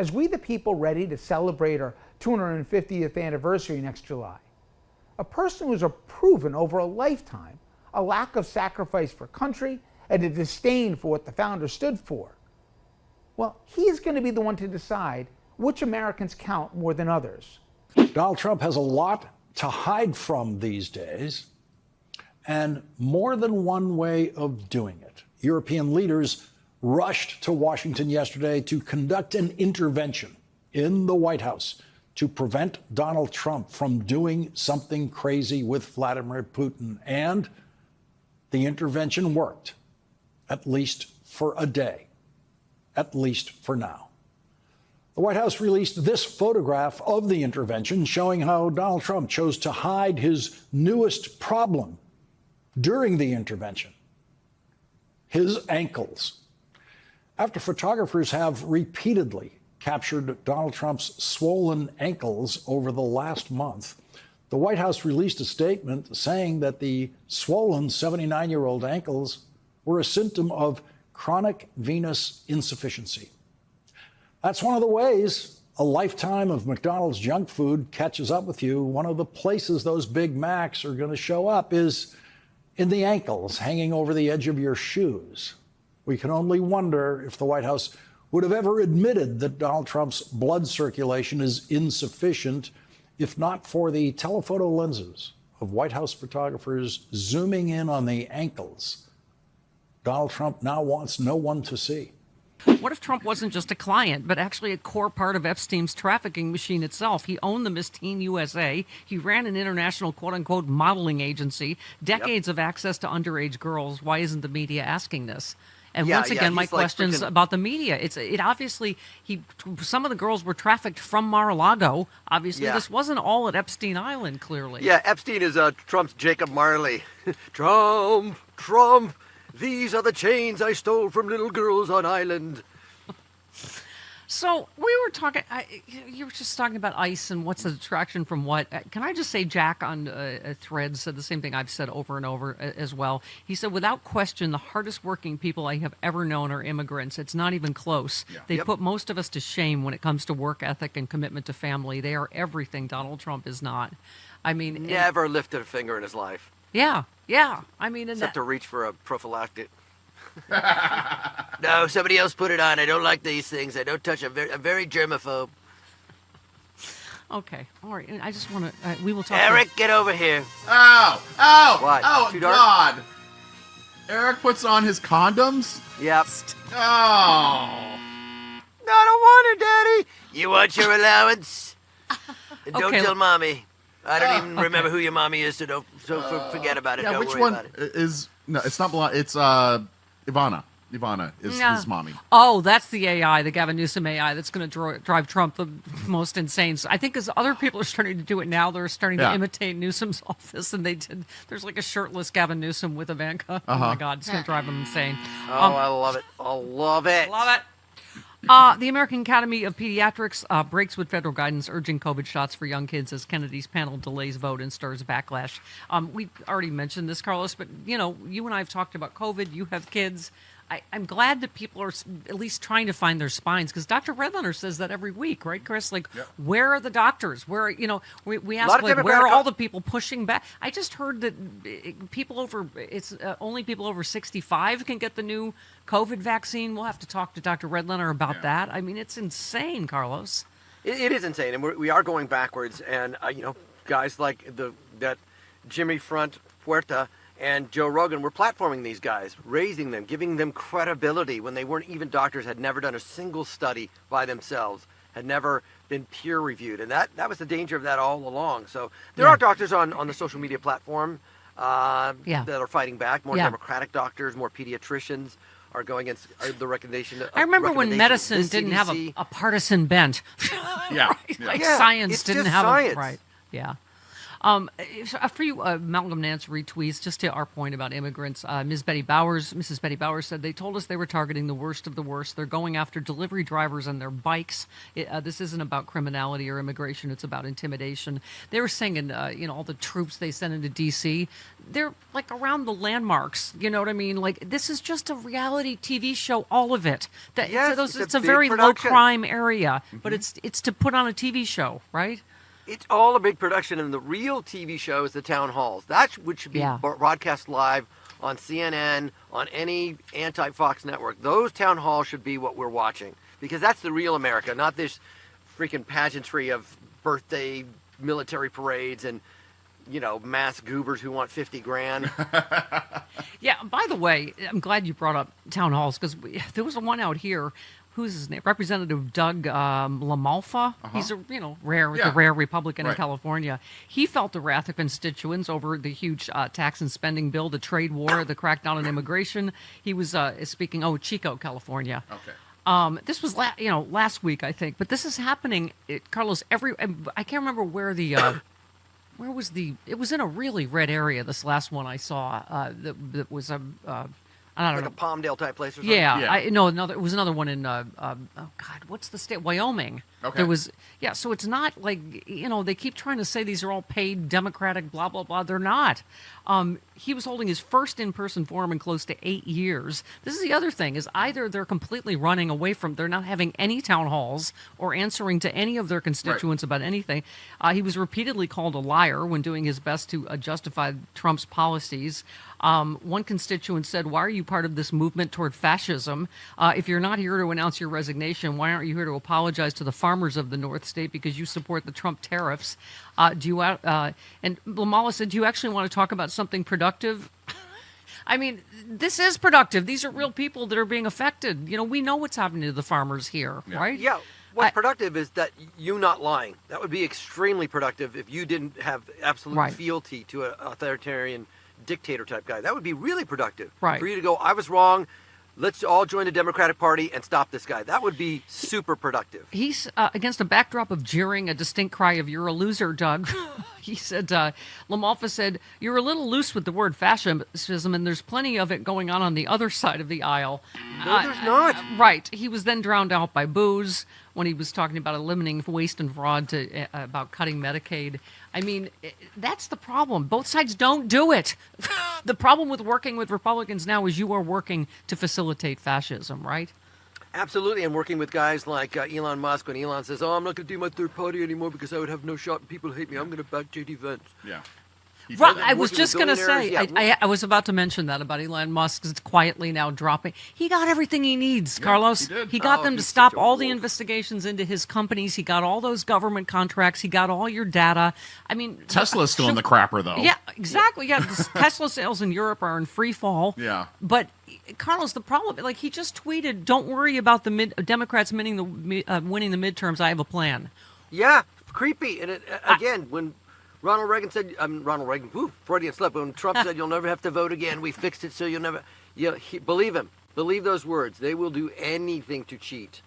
as we the people ready to celebrate our 250th anniversary next July. A person who's proven over a lifetime a lack of sacrifice for country and a disdain for what the founders stood for. Well, he's going to be the one to decide which Americans count more than others. Donald Trump has a lot to hide from these days, and more than one way of doing it. European leaders rushed to Washington yesterday to conduct an intervention in the White House to prevent Donald Trump from doing something crazy with Vladimir Putin. And the intervention worked, at least for a day, at least for now. The White House released this photograph of the intervention showing how Donald Trump chose to hide his newest problem during the intervention: his ankles. After photographers have repeatedly captured Donald Trump's swollen ankles over the last month, the White House released a statement saying that the swollen 79-year-old ankles were a symptom of chronic venous insufficiency. That's one of the ways a lifetime of McDonald's junk food catches up with you. One of the places those Big Macs are going to show up is in the ankles, hanging over the edge of your shoes. We can only wonder if the White House would have ever admitted that Donald Trump's blood circulation is insufficient if not for the telephoto lenses of White House photographers zooming in on the ankles Donald Trump now wants no one to see. What if Trump wasn't just a client, but actually a core part of Epstein's trafficking machine itself? He owned the Miss Teen USA. He ran an international quote-unquote modeling agency, decades of access to underage girls. Why isn't the media asking this? And once again, my question's about the media. It obviously, some of the girls were trafficked from Mar-a-Lago. Obviously, this wasn't all at Epstein Island, clearly. Yeah, Epstein is Trump's Jacob Marley. Trump, these are the chains I stole from little girls on island. So we were talking, you were just talking about ICE and what's the attraction from what. Can I just say Jack on Threads said the same thing I've said over and over as well. He said, without question, the hardest working people I have ever known are immigrants. It's not even close. Yeah. They put most of us to shame when it comes to work ethic and commitment to family. They are everything Donald Trump is not. I mean, never lifted a finger in his life. Yeah. I mean, except to reach for a prophylactic. No, somebody else put it on. I don't like these things. I don't touch. I'm very germaphobe. Okay, all right. I just want to. We will talk. Eric, get over here. What? Oh, Too dark? God! Eric puts on his condoms. Yep. Oh. No, I don't want her, Daddy. You want your allowance? And don't tell Mommy. I don't even remember who your mommy is, so forget about it. Yeah, don't which worry one about it. is? No, it's not Blonde. It's Ivana. Ivana is his mommy. Oh, that's the AI, the Gavin Newsom AI, that's going to drive Trump the most insane. So I think as other people are starting to do it now, they're starting to imitate Newsom's office, and they did. There's like a shirtless Gavin Newsom with Ivanka. Oh my God, it's going to drive them insane. Oh, I love it. I love it. Love it. The American Academy of Pediatrics breaks with federal guidance urging COVID shots for young kids as Kennedy's panel delays vote and stirs backlash. We already mentioned this, Carlos, but you and I have talked about COVID. You have kids. I'm glad that people are at least trying to find their spines, because Dr. Redlener says that every week, right, Chris? Like, where are the doctors? Where, we ask, like, where are all the people pushing back? I just heard that people over, only people over 65 can get the new COVID vaccine. We'll have to talk to Dr. Redlener about that. I mean, it's insane, Carlos. It is insane, and we are going backwards. And, guys like that Jimmy Front Puerta and Joe Rogan were platforming these guys, raising them, giving them credibility when they weren't even doctors, had never done a single study by themselves, had never been peer reviewed. And that was the danger of that all along. So there are doctors on the social media platform that are fighting back, more Democratic doctors, more pediatricians are going against the recommendation. I remember when medicine didn't have a partisan bent. Right? Like science it's didn't just have science. Right. Yeah. A few Malcolm Nance retweets just to our point about immigrants. Mrs. Betty Bowers said they told us they were targeting the worst of the worst. They're going after delivery drivers and their bikes. This isn't about criminality or immigration. It's about intimidation. They were saying, all the troops they sent into D.C., they're like around the landmarks. You know what I mean? Like, this is just a reality TV show, all of it. It's a very low crime area, but it's to put on a TV show, right? It's all a big production, and the real TV show is the town halls. That's which should be broadcast live on CNN, on any anti-Fox network. Those town halls should be what we're watching, because that's the real America, not this freaking pageantry of birthday military parades and mass goobers who want 50 grand. Yeah, by the way, I'm glad you brought up town halls, because there was one out here. Who's his name? Representative Doug LaMalfa. He's a the rare Republican in California. He felt the wrath of constituents over the huge tax and spending bill, the trade war, the crackdown on immigration. He was speaking. Chico, California. Okay. This was last week, I think, but this is happening, Carlos. I can't remember where the. Where was it was in a really red area. This last one I saw that was I don't know. Like a Palmdale type place or something? Yeah. It was another one in, what's the state? Wyoming. Okay. There was, so it's not like, they keep trying to say these are all paid Democratic, blah, blah, blah. They're not. He was holding his first in-person forum in close to 8 years. This is the other thing, is either they're completely running away from, they're not having any town halls or answering to any of their constituents about anything. He was repeatedly called a liar when doing his best to justify Trump's policies. One constituent said, "Why are you part of this movement toward fascism? If you're not here to announce your resignation, why aren't you here to apologize to the farmers of the North State because you support the Trump tariffs?" And Lamala said, "Do you actually want to talk about something productive?" I mean, this is productive. These are real people that are being affected. We know what's happening to the farmers here, right? Yeah. What's productive is that you not lying. That would be extremely productive if you didn't have absolute fealty to an authoritarian dictator type guy. That would be really productive. Right. For you to go, I was wrong. Let's all join the Democratic Party and stop this guy. That would be super productive. He's against a backdrop of jeering, a distinct cry of "You're a loser, Doug." He said, LaMalfa said, "You're a little loose with the word fascism, and there's plenty of it going on the other side of the aisle." No, there's not. Right. He was then drowned out by booze when he was talking about eliminating waste and fraud, about cutting Medicaid. I mean, that's the problem. Both sides don't do it. The problem with working with Republicans now is you are working to facilitate fascism, right? Absolutely, and working with guys like Elon Musk, when Elon says, "Oh, I'm not going to do my third party anymore because I would have no shot and people hate me. I'm going to back JD Vance." Yeah. Right, I was just going to say, I was about to mention that about Elon Musk. It's quietly now dropping. He got everything he needs, Carlos. He did. He got them to stop all the investigations into his companies. He got all those government contracts. He got all your data. I mean, Tesla's still in the crapper, though. Yeah, exactly. Yeah, the Tesla sales in Europe are in free fall. Yeah. But Carlos, the problem, he just tweeted, "Don't worry about the Democrats winning the midterms. I have a plan." Yeah, creepy. And again, when Ronald Reagan said, Freudian slip, when Trump said, "You'll never have to vote again. We fixed it so you'll never," believe him. Believe those words. They will do anything to cheat.